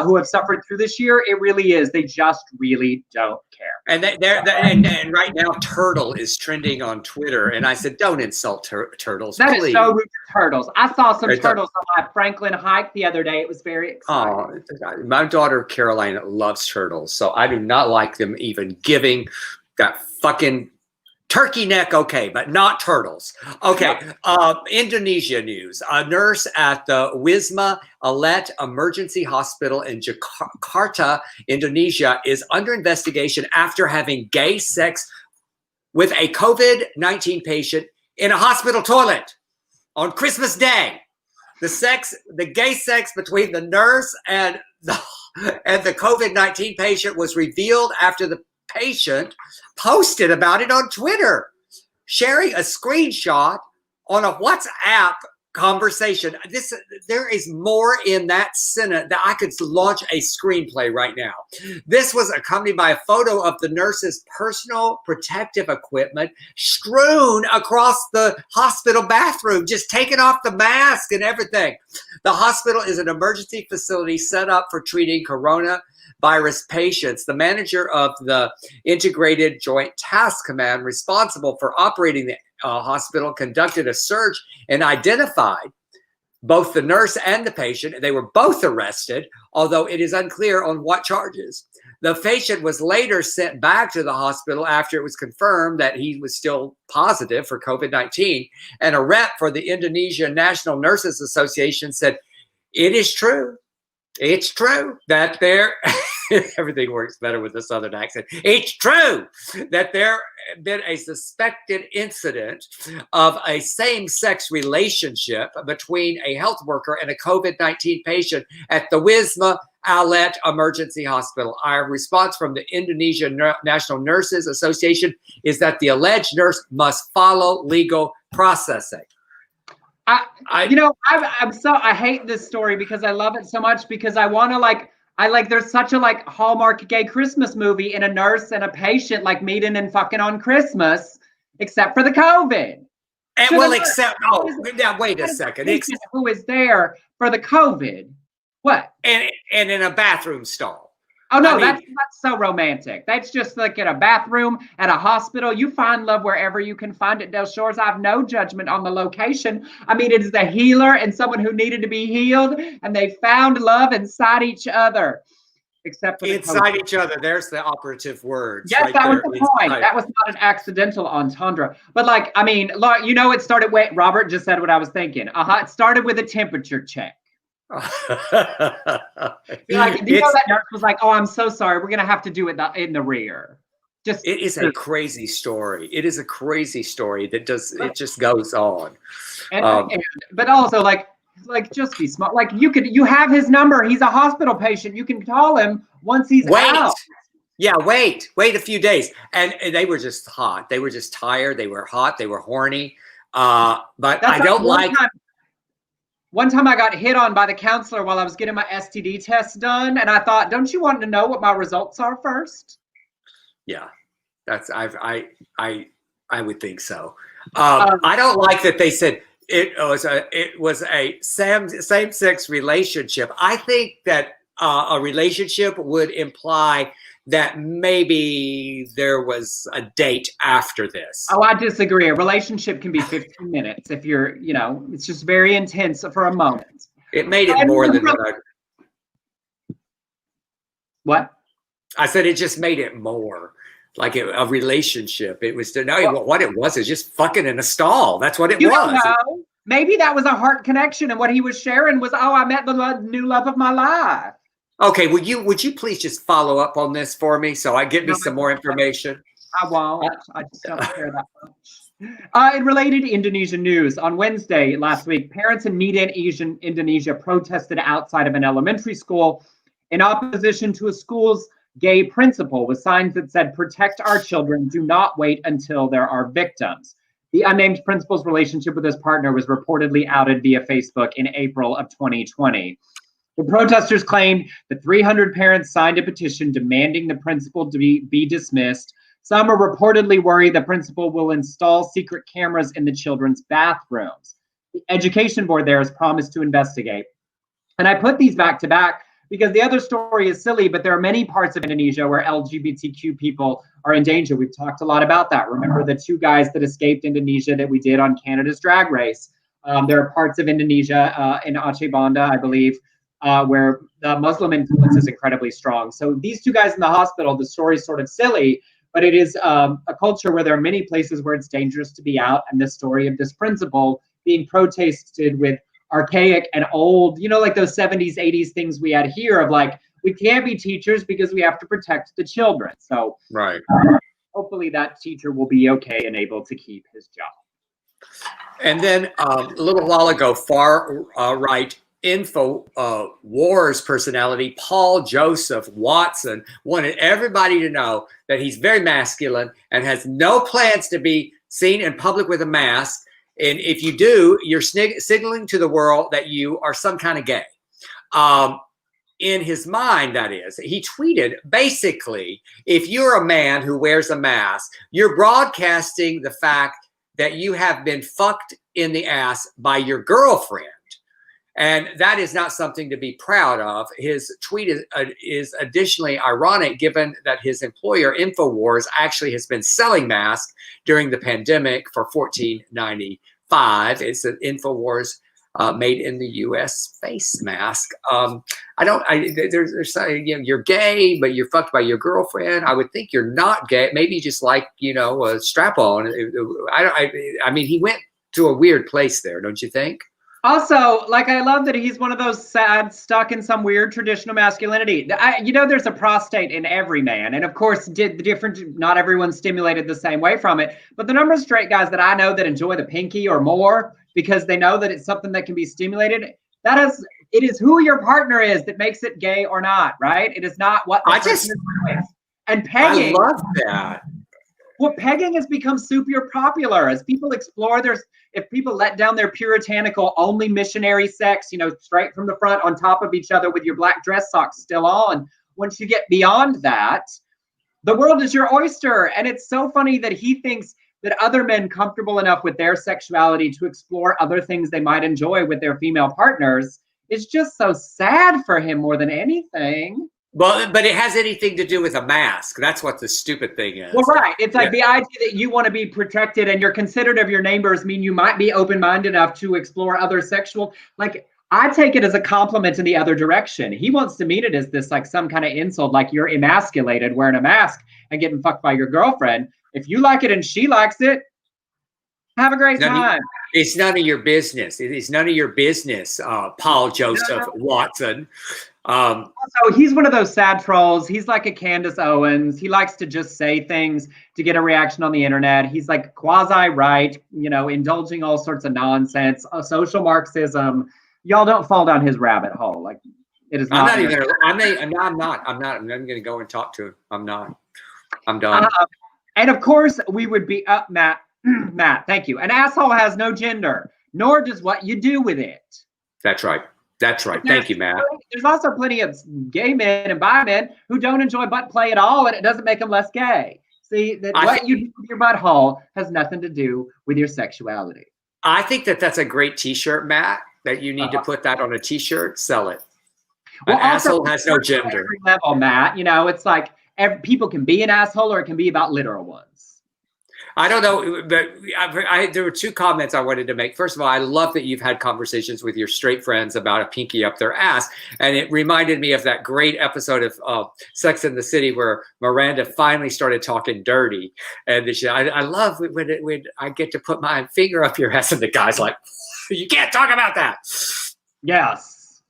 B: who have suffered through this year. It really is. They just really don't care.
A: And and right now, turtle is trending on Twitter. And I said, don't insult turtles.
B: That is so rude to turtles. I saw some turtles on my Franklin hike the other day. It was very exciting.
A: Oh, my daughter Caroline loves turtles, so I do not like them even giving that fucking turkey neck, okay, but not turtles. Okay, Indonesia news. A nurse at the Wisma Atlet Emergency Hospital in Jakarta, Indonesia, is under investigation after having gay sex with a COVID-19 patient in a hospital toilet on Christmas Day. The gay sex between the nurse and the COVID-19 patient was revealed after the patient posted about it on Twitter, sharing a screenshot on a WhatsApp conversation. There is more in that sentence that I could launch a screenplay right now. This was accompanied by a photo of the nurse's personal protective equipment strewn across the hospital bathroom, just taking off the mask and everything. The hospital is an emergency facility set up for treating coronavirus patients. The manager of the Integrated Joint Task Command responsible for operating the hospital conducted a search and identified both the nurse and the patient. They were both arrested, although it is unclear on what charges. The patient was later sent back to the hospital after it was confirmed that he was still positive for COVID-19. And a rep for the Indonesia National Nurses Association said, it is true. It's true that there, everything works better with a Southern accent. It's true that there been a suspected incident of a same-sex relationship between a health worker and a COVID-19 patient at the Wisma Atlet Emergency Hospital. Our response from the Indonesia National Nurses Association is that the alleged nurse must follow legal processing.
B: I hate this story because I love it so much because there's such a Hallmark gay Christmas movie and a nurse and a patient meeting and fucking on Christmas, except for the COVID.
A: And wait a second.
B: Who is there for the COVID? What?
A: And in a bathroom stall.
B: Oh no, that's so romantic. That's just like in a bathroom at a hospital. You find love wherever you can find it, Del Shores. I have no judgment on the location. I mean, it is a healer and someone who needed to be healed, and they found love inside each other. Except for
A: inside each other. There's the operative words.
B: Yes, that was the point. That was not an accidental entendre. But it started with Robert just said what I was thinking. It started with a temperature check. That nurse was like, "Oh, I'm so sorry. We're gonna have to do it in the rear."
A: It is a crazy story. It is a crazy story that just goes on.
B: But also just be smart. You have his number. He's a hospital patient. You can call him once he's out.
A: Yeah, wait a few days. And they were just hot. They were just tired. They were hot. They were horny. But I don't like.
B: One time I got hit on by the counselor while I was getting my STD test done, and I thought, "Don't you want to know what my results are first?" Yeah,
A: I would think so. I don't like that they said it was a same-sex relationship. I think that a relationship would imply that maybe there was a date after this.
B: Oh, I disagree. A relationship can be 15 minutes if you're, it's just very intense for a moment.
A: It made it more than
B: what?
A: I said it just made it more like a relationship. It was what it was is just fucking in a stall. That's what it was.
B: Don't know. Maybe that was a heart connection, and what he was sharing was, I met the new love of my life.
A: Okay, would you please just follow up on this for me so I get me some more information?
B: I won't. I just don't care that much. In related Indonesian news, on Wednesday last week, parents in Medan, Indonesia protested outside of an elementary school in opposition to a school's gay principal with signs that said, "Protect our children, do not wait until there are victims." The unnamed principal's relationship with his partner was reportedly outed via Facebook in April of 2020. The protesters claimed that 300 parents signed a petition demanding the principal to be dismissed. Some are reportedly worried the principal will install secret cameras in the children's bathrooms. The education board there has promised to investigate. And I put these back to back because the other story is silly, but there are many parts of Indonesia where LGBTQ people are in danger. We've talked a lot about that. Remember the 2 guys that escaped Indonesia that we did on Canada's Drag Race? There are parts of Indonesia in Aceh Banda, I believe, where the Muslim influence is incredibly strong. So these 2 guys in the hospital, the story is sort of silly, but it is a culture where there are many places where it's dangerous to be out. And the story of this principal being protested with archaic and old, like those 70s, 80s things we had here of we can't be teachers because we have to protect the children. So
A: right.
B: Hopefully that teacher will be okay and able to keep his job.
A: And then a little while ago, far right InfoWars personality Paul Joseph Watson wanted everybody to know that he's very masculine and has no plans to be seen in public with a mask. And if you do, you're signaling to the world that you are some kind of gay. In his mind, that is. He tweeted, basically, if you're a man who wears a mask, you're broadcasting the fact that you have been fucked in the ass by your girlfriend. And that is not something to be proud of. His tweet is additionally ironic, given that his employer, InfoWars, actually has been selling masks during the pandemic for $14.95. It's an InfoWars made in the U.S. face mask. There's you're gay, but you're fucked by your girlfriend. I would think you're not gay. Maybe just like, a strap on. I mean, he went to a weird place there, don't you think?
B: Also, like, I love that he's one of those sad, stuck in some weird traditional masculinity. There's a prostate in every man. And of course, not everyone's stimulated the same way from it. But the number of straight guys that I know that enjoy the pinky or more because they know that it's something that can be stimulated, it is who your partner is that makes it gay or not, right? It is not what the person is doing. And pegging.
A: I love that.
B: Well, pegging has become super popular as people explore if people let down their puritanical only missionary sex, straight from the front on top of each other with your black dress socks still on. Once you get beyond that, the world is your oyster. And it's so funny that he thinks that other men comfortable enough with their sexuality to explore other things they might enjoy with their female partners is just so sad for him more than anything.
A: Well, but it has anything to do with a mask. That's what the stupid thing is.
B: Well, right. It's like the idea that you want to be protected and you're considerate of your neighbors mean you might be open-minded enough to explore other sexual. Like, I take it as a compliment in the other direction. He wants to mean it as this, like, some kind of insult, like you're emasculated wearing a mask and getting fucked by your girlfriend. If you like it and she likes it, have a great time.
A: It's none of your business. It is none of your business, Paul Joseph Watson.
B: So he's one of those sad trolls. He's like a Candace Owens. He likes to just say things to get a reaction on the internet. He's like quasi-right, indulging all sorts of nonsense, social Marxism. Y'all don't fall down his rabbit hole. Like, it is not.
A: I'm not. I'm going to go and talk to him. I'm not. I'm done.
B: And of course, we would be up, Matt. Matt, thank you. An asshole has no gender, nor does what you do with it.
A: That's right. That's right. Thank you, Matt.
B: There's also plenty of gay men and bi men who don't enjoy butt play at all, and it doesn't make them less gay. See, what you do with your butthole has nothing to do with your sexuality.
A: I think that's a great T-shirt, Matt, that you need to put that on a T-shirt, sell it. An asshole has no gender.
B: Every level, Matt. It's like people can be an asshole or it can be about literal ones.
A: I don't know, but there were two comments I wanted to make. First of all, I love that you've had conversations with your straight friends about a pinky up their ass. And it reminded me of that great episode of Sex and the City where Miranda finally started talking dirty. And I love when I get to put my finger up your ass and the guy's like, you can't talk about that.
B: Yes,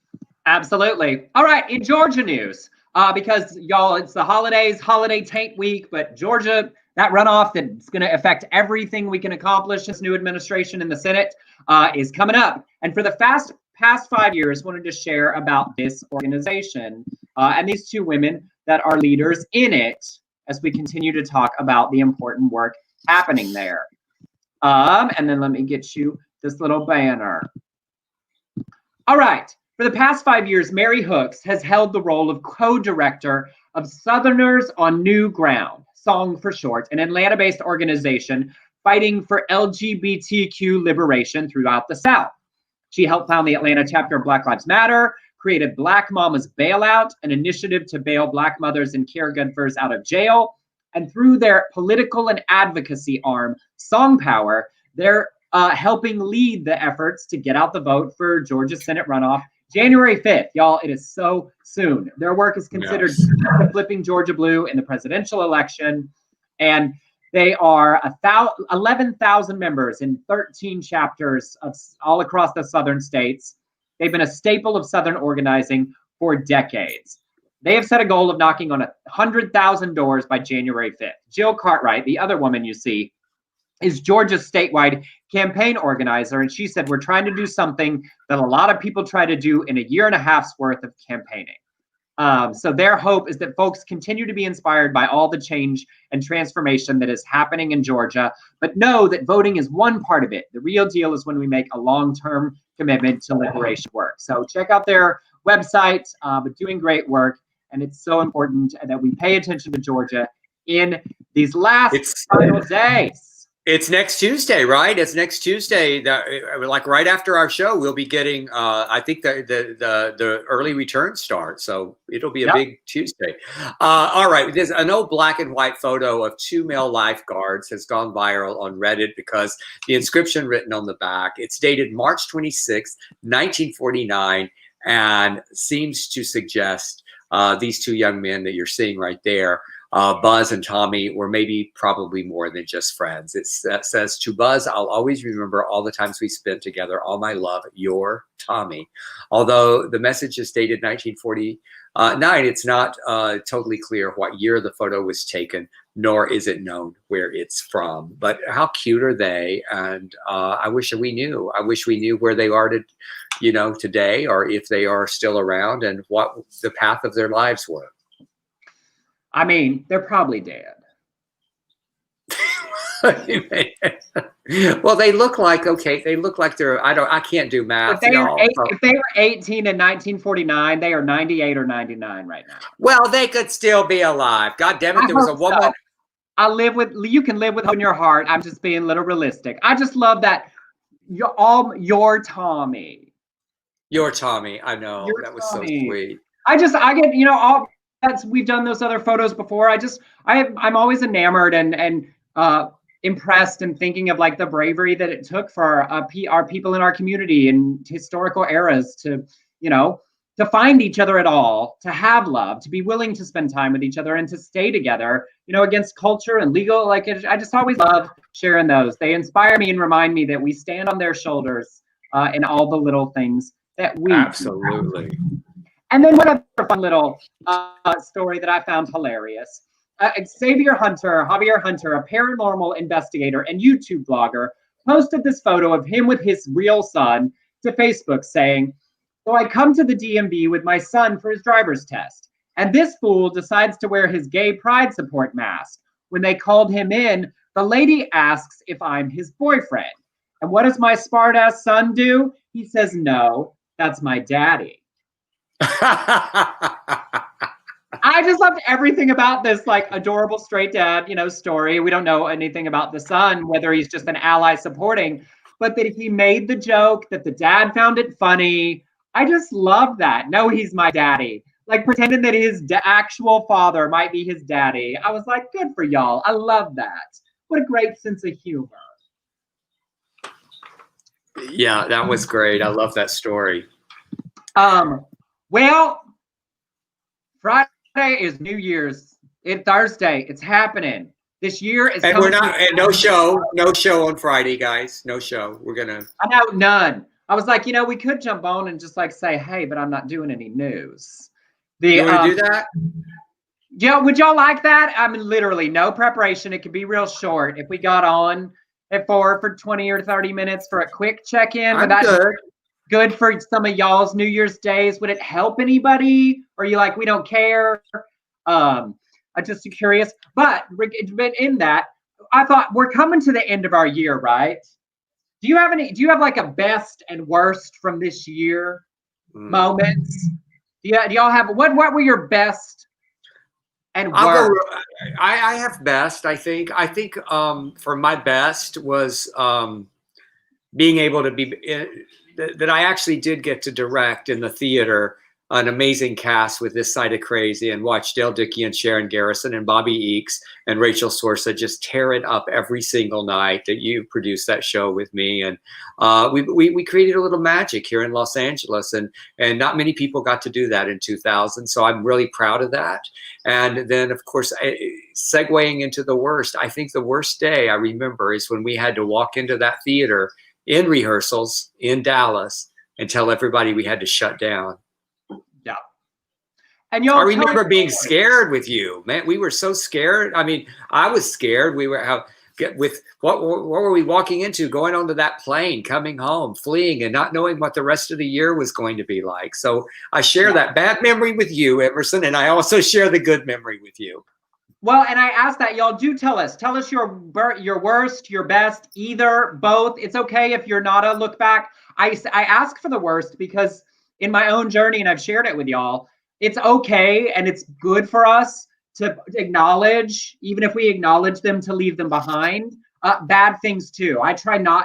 B: absolutely. All right, in Georgia news, because y'all, it's the holiday taint week, but Georgia, that runoff that's going to affect everything we can accomplish this new administration in the Senate is coming up. And for the past 5 years, wanted to share about this organization and these two women that are leaders in it as we continue to talk about the important work happening there. And then let me get you this little banner. All right. For the past 5 years, Mary Hooks has held the role of co-director of Southerners on New Ground, SONG for short, an Atlanta-based organization fighting for LGBTQ liberation throughout the South. She helped found the Atlanta chapter of Black Lives Matter, created Black Mama's Bailout, an initiative to bail Black mothers and caregivers out of jail, and through their political and advocacy arm, Song Power, they're helping lead the efforts to get out the vote for Georgia Senate runoff January 5th. Y'all, it is so soon. Their work is considered flipping Georgia blue in the presidential election. And they are 11,000 members in 13 chapters of all across the southern states. They've been a staple of Southern organizing for decades. They have set a goal of knocking on 100,000 doors by January 5th. Jill Cartwright, the other woman you see, is Georgia's statewide campaign organizer. And she said, we're trying to do something that a lot of people try to do in a year and a half's worth of campaigning. So their hope is that folks continue to be inspired by all the change and transformation that is happening in Georgia, but know that voting is one part of it. The real deal is when we make a long-term commitment to liberation work. So check out their website, but doing great work. And it's so important that we pay attention to Georgia in these last final days.
A: It's next Tuesday, right? It's next Tuesday. Like right after our show, we'll be getting. I think the early return start, so it'll be a big Tuesday. All right, there's an old black and white photo of 2 male lifeguards has gone viral on Reddit because the inscription written on the back. It's dated March 26, 1949, and seems to suggest these 2 young men that you're seeing right there. Buzz and Tommy were probably more than just friends. It says, to Buzz, I'll always remember all the times we spent together. All my love, your Tommy. Although the message is dated 1949, it's not totally clear what year the photo was taken, nor is it known where it's from. But how cute are they? And I wish we knew. I wish we knew where they are today, or if they are still around and what the path of their lives were.
B: I mean, they're probably dead.
A: Well, they look like they're. I can't do math.
B: If they were 18 in 1949, they are 98 or 99 right now.
A: Well, they could still be alive. God damn it, there was a woman.
B: So. You can live with hope in your heart. I'm just being a little realistic. I just love that your Tommy.
A: Your Tommy, I know. That was Tommy. So sweet.
B: I get, all. We've done those other photos before. I'm always enamored and impressed and thinking of like the bravery that it took for our people in our community in historical eras to find each other at all, to have love, to be willing to spend time with each other and to stay together, against culture and legal. I just always love sharing those. They inspire me and remind me that we stand on their shoulders in all the little things that we
A: absolutely.
B: do. And then one other fun little story that I found hilarious. Javier Hunter, a paranormal investigator and YouTube blogger, posted this photo of him with his real son to Facebook saying, so I come to the DMV with my son for his driver's test, and this fool decides to wear his gay pride support mask. When they called him in, the lady asks if I'm his boyfriend. And what does my smart-ass son do? He says, no, that's my daddy. I just loved everything about this like adorable straight dad, story. We don't know anything about the son, whether he's just an ally supporting, but that he made the joke, that the dad found it funny. I just love that. No, he's my daddy. Like pretending that his actual father might be his daddy. I was like, good for y'all. I love that. What a great sense of humor.
A: Yeah, that was great. I love that story.
B: Well, Friday is New Year's. It's Thursday. It's happening. This year is
A: and we're not and no show on Friday, guys. No show. We're gonna.
B: I know none. I was like, we could jump on and just like say, hey, but I'm not doing any news.
A: You want to do that?
B: Yeah, would y'all like that? I mean, literally no preparation. It could be real short. If we got on at 4 for 20 or 30 minutes for a quick check-in,
A: I'm good.
B: Good for some of y'all's New Year's days. Would it help anybody? Or are you like, we don't care? I'm just curious. But in that, I thought we're coming to the end of our year, right? Do you have like a best and worst from this year moments? Do y'all have, what were your best and worst?
A: I have best, I think. I think for my best was being able to be, that I actually did get to direct in the theater an amazing cast with This Side of Crazy and watch Dale Dickey and Sharon Garrison and Bobby Eakes and Rachel Sorsa just tear it up every single night that you produced that show with me. And we created a little magic here in Los Angeles, and not many people got to do that in 2000. So I'm really proud of that. And then, of course, segueing into the worst, I think the worst day I remember is when we had to walk into that theater in rehearsals in Dallas and tell everybody we had to shut down.
B: Yeah. And y'all,
A: I remember being scared with you, man. We were so scared. I mean, I was scared. We were what were we walking into? Going onto that plane, coming home, fleeing, and not knowing what the rest of the year was going to be like. So I share that bad memory with you, Emerson, and I also share the good memory with you.
B: Well, and I asked that y'all do tell us your worst, your best, either, both. It's okay if you're not a look back. I ask for the worst because in my own journey, and I've shared it with y'all, it's okay and it's good for us to acknowledge, even if we acknowledge them, to leave them behind. bad things too.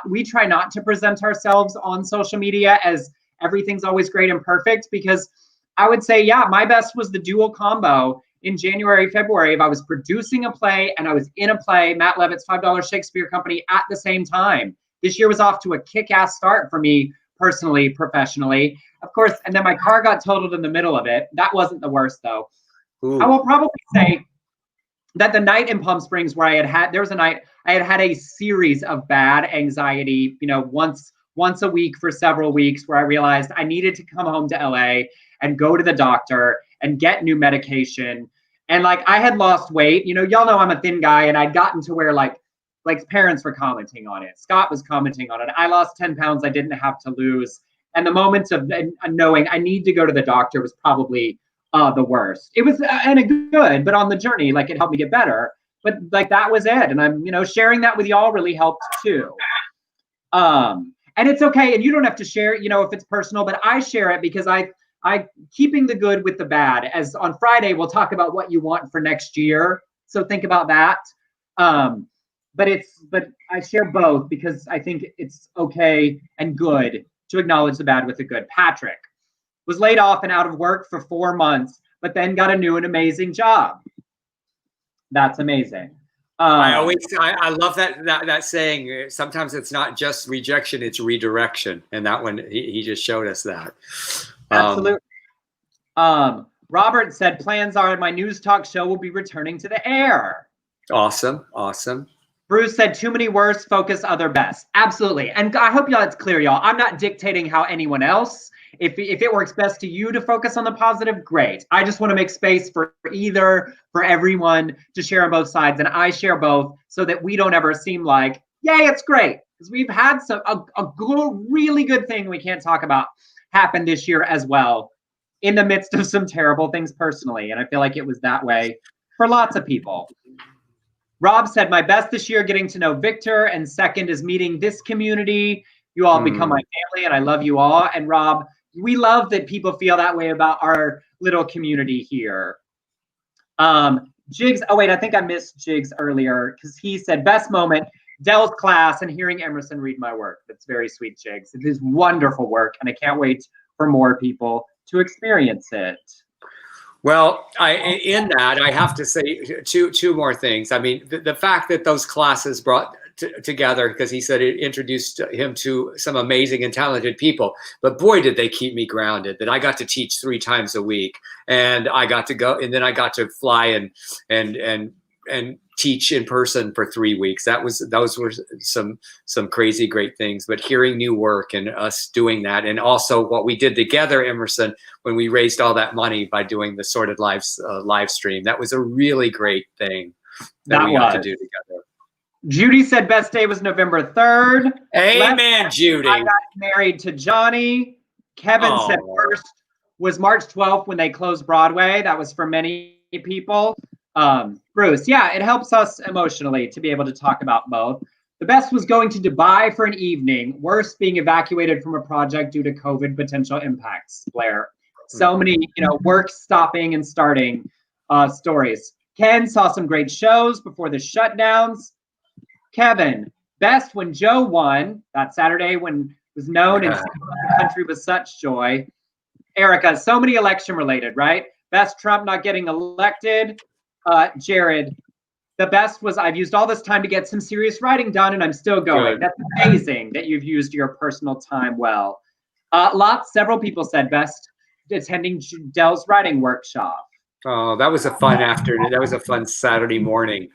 B: We try not to present ourselves on social media as everything's always great and perfect, because I would say, yeah, my best was the dual combo in January, February. If I was producing a play and I was in a play, Matt Levitt's $5 Shakespeare Company, at the same time. This year was off to a kick-ass start for me personally, professionally. Of course, and then my car got totaled in the middle of it. That wasn't the worst though. Ooh. I will probably say that the night in Palm Springs where there was a night I had a series of bad anxiety, once a week for several weeks, where I realized I needed to come home to LA and go to the doctor and get new medication. And like, I had lost weight, y'all know I'm a thin guy, and I'd gotten to where like parents were commenting on it. Scott was commenting on it. I lost 10 pounds I didn't have to lose. And the moment of knowing I need to go to the doctor was probably the worst. It was and a good, but on the journey, like, it helped me get better. But like, that was it. And I'm, sharing that with y'all really helped too. And it's okay. And you don't have to share it, if it's personal, but I share it because I keeping the good with the bad. As on Friday, we'll talk about what you want for next year. So think about that. But I share both because I think it's okay and good to acknowledge the bad with the good. Patrick was laid off and out of work for 4 months, but then got a new and amazing job. That's amazing.
A: I love that saying. Sometimes it's not just rejection, it's redirection. And that one, he just showed us that.
B: Absolutely. Robert said, plans are my news talk show will be returning to the air.
A: Awesome.
B: Bruce said, too many worse, focus other best. Absolutely. And I hope y'all, it's clear, y'all. I'm not dictating how anyone else. If it works best to you to focus on the positive, great. I just want to make space for everyone to share on both sides. And I share both so that we don't ever seem like, yay, it's great. Because we've had really good thing we can't talk about happen this year as well, in the midst of some terrible things personally. And I feel like it was that way for lots of people. Rob said, my best this year getting to know Victor, and second is meeting this community. You all become my family, and I love you all. And Rob, we love that people feel that way about our little community here. Jigs, oh wait, I think I missed Jigs earlier because he said, best moment, Dell's class and hearing Emerson read my work. That's very sweet, Jigs. It is wonderful work, and I can't wait for more people to experience it.
A: Well, in that, I have to say two more things. I mean, the fact that those classes brought together, because he said it introduced him to some amazing and talented people. But boy, did they keep me grounded. That I got to teach 3 times a week, and I got to go, and then I got to fly and teach in person for 3 weeks. Those were some crazy great things. But hearing new work and us doing that, and also what we did together, Emerson, when we raised all that money by doing the Sorted Lives live stream, that was a really great thing that we got to do together.
B: Judy said best day was November 3rd.
A: Amen, Judy.
B: I got married to Johnny. Kevin said first was March 12th when they closed Broadway. That was for many people. Bruce, yeah, it helps us emotionally to be able to talk about both. The best was going to Dubai for an evening. Worst, being evacuated from a project due to COVID potential impacts. Blair, so many, work stopping and starting stories. Ken saw some great shows before the shutdowns. Kevin, best when Joe won that Saturday when it was known and the country was such joy. Erica, so many election related, right? Best Trump not getting elected. Jared, the best was I've used all this time to get some serious writing done and I'm still going. Good. That's amazing that you've used your personal time well. Several people said best attending Dell's writing workshop.
A: Oh, that was a fun afternoon. That was a fun Saturday morning.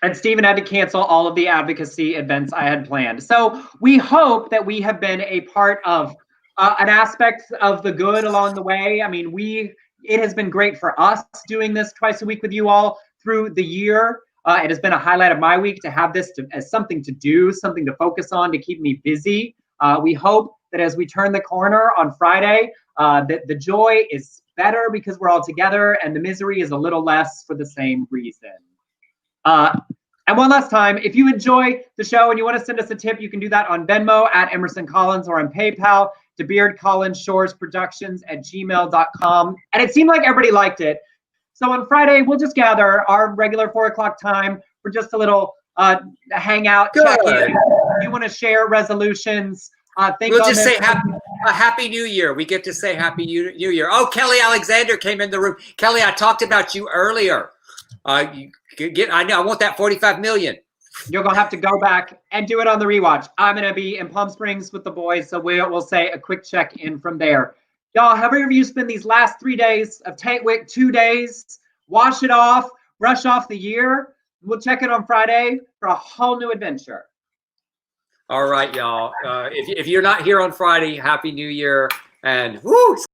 B: And Stephen had to cancel all of the advocacy events I had planned. So we hope that we have been a part of an aspect of the good along the way. I mean, it has been great for us doing this twice a week with you all through the year. It has been a highlight of my week to have this as something to do, something to focus on, to keep me busy. We hope that as we turn the corner on Friday, that the joy is better because we're all together and the misery is a little less for the same reason. And one last time, if you enjoy the show and you want to send us a tip, you can do that on Venmo at Emerson Collins or on PayPal, DeBeardCollinsShoresProductions@gmail.com. And it seemed like everybody liked it. So on Friday, we'll just gather our regular 4 o'clock time for just a little hang out,
A: Good.
B: check in. You want to share resolutions?
A: We'll just say happy New Year. We get to say Happy New Year. Oh, Kelly Alexander came in the room. Kelly, I talked about you earlier. I know. I want that 45 million.
B: You're gonna have to go back and do it on the rewatch. I'm gonna be in Palm Springs with the boys, so we'll say a quick check in from there. Y'all, however you spend these last 3 days of Tate Wick, 2 days, wash it off, brush off the year. We'll check in on Friday for a whole new adventure.
A: All right, y'all. If you're not here on Friday, Happy New Year, and woo!